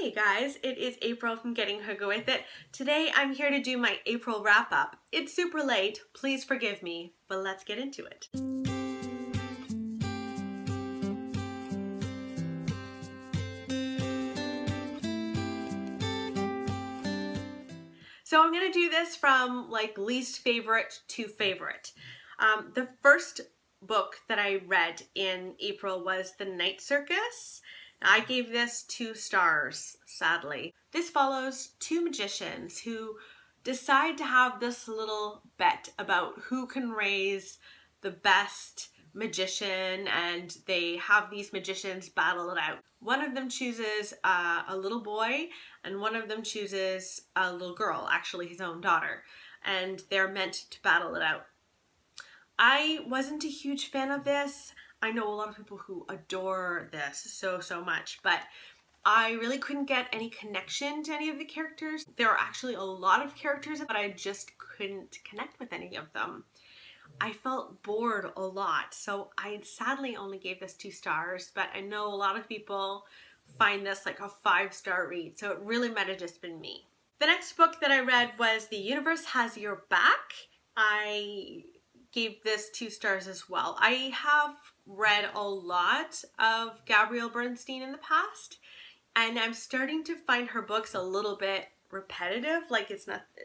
Hey guys, it is April from Getting Hygge With It. Today I'm here to do my April wrap up. It's super late, please forgive me, but let's get into it. So I'm going to do this from like least favorite to favorite. The first book that I read in April was The Night Circus. I gave this 2 stars, sadly. This follows 2 magicians who decide to have this little bet about who can raise the best magician, and they have these magicians battle it out. One of them chooses a little boy and one of them chooses a little girl, actually his own daughter, and they're meant to battle it out. I wasn't a huge fan of this. I know a lot of people who adore this so much, but I really couldn't get any connection to any of the characters. There are actually a lot of characters, but I just couldn't connect with any of them. I felt bored a lot, so I sadly only gave this 2 stars, but I know a lot of people find this like a 5-star read, so it really might have just been me. The next book that I read was The Universe Has Your Back. I gave this 2 stars as well. I have read a lot of Gabrielle Bernstein in the past, and I'm starting to find her books a little bit repetitive. Like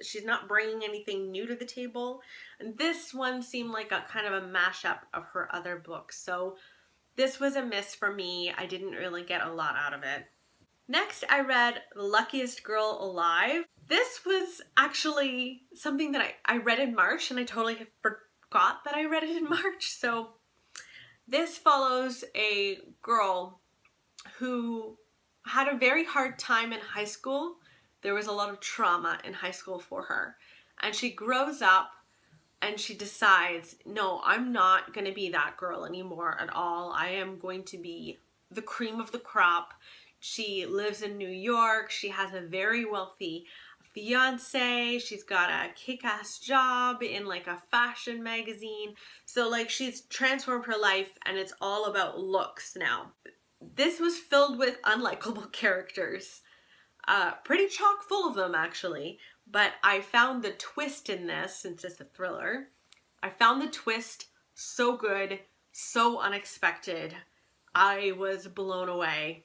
she's not bringing anything new to the table, and this one seemed like a kind of a mashup of her other books, so this was a miss for me. I didn't really get a lot out of it. Next, I read The Luckiest Girl Alive. This was actually something that I read in March, and I totally forgot that I read it in March. So this follows a girl who had a very hard time in high school. There was a lot of trauma in high school for her, and she grows up and she decides, no, I'm not going to be that girl anymore at all. I am going to be the cream of the crop. She lives in New York. She has a very wealthy fiance. She's got a kick-ass job in like a fashion magazine. So like she's transformed her life, and it's all about looks now. This was filled with unlikable characters. Pretty chock full of them actually, but I found the twist in this, since it's a thriller, I found the twist so good, so unexpected. I was blown away.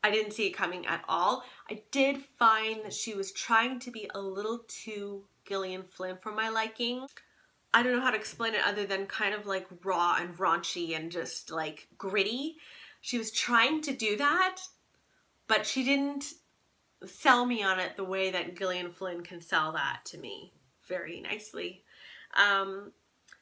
I didn't see it coming at all. I did find that she was trying to be a little too Gillian Flynn for my liking. I don't know how to explain it other than kind of like raw and raunchy and just like gritty. She was trying to do that, but she didn't sell me on it the way that Gillian Flynn can sell that to me very nicely.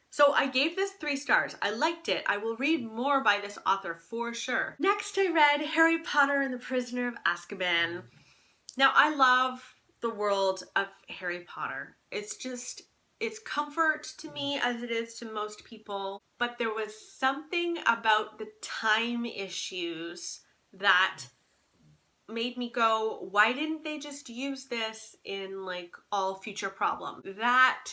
So I gave this 3 stars. I liked it. I will read more by this author for sure. Next, I read Harry Potter and the Prisoner of Azkaban. Now, I love the world of Harry Potter. It's comfort to me as it is to most people, but there was something about the time issues that made me go, why didn't they just use this in like all future problems? That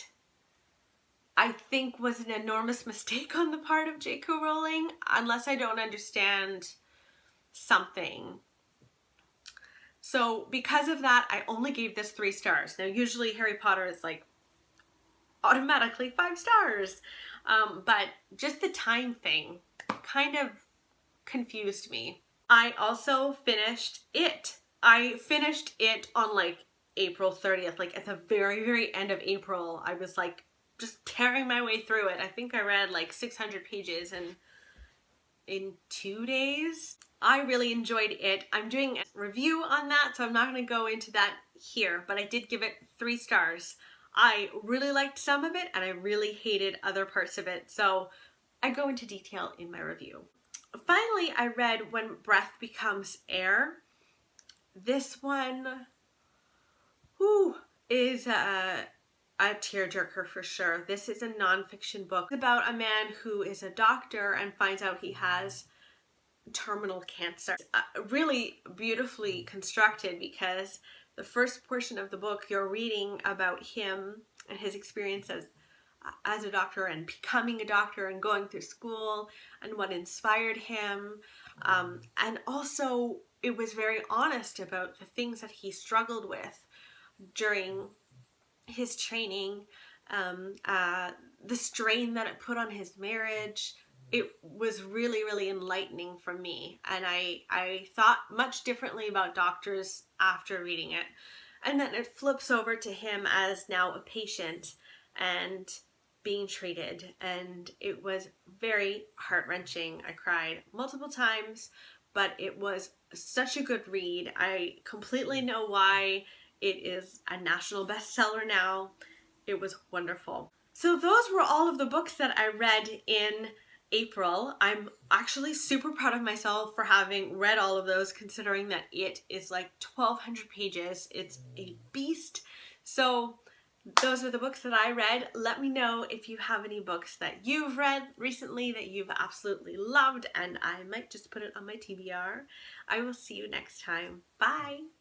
I think was an enormous mistake on the part of J.K. Rowling, unless I don't understand something. So because of that, I only gave this 3 stars. Now usually Harry Potter is like automatically 5 stars, but just the time thing kind of confused me. I also finished it. I finished it on like April 30th, like at the very end of April. I was like just tearing my way through it. I think I read like 600 pages in 2 days. I really enjoyed it. I'm doing a review on that, so I'm not going to go into that here, but I did give it 3 stars. I really liked some of it and I really hated other parts of it, so I go into detail in my review. Finally, I read When Breath Becomes Air. This one is a tearjerker for sure. This is a nonfiction book about a man who is a doctor and finds out he has terminal cancer. Really beautifully constructed, because the first portion of the book you're reading about him and his experiences as a doctor and becoming a doctor and going through school and what inspired him, and also it was very honest about the things that he struggled with during his training, the strain that it put on his marriage. It was really, really enlightening for me, and I thought much differently about doctors after reading it. And then it flips over to him as now a patient and being treated, and it was very heart-wrenching. I cried multiple times, but it was such a good read. I completely know why it is a national bestseller now. It was wonderful. So those were all of the books that I read in April. I'm actually super proud of myself for having read all of those, considering that it is like 1,200 pages. It's a beast. So those are the books that I read. Let me know if you have any books that you've read recently that you've absolutely loved, and I might just put it on my TBR. I will see you next time. Bye!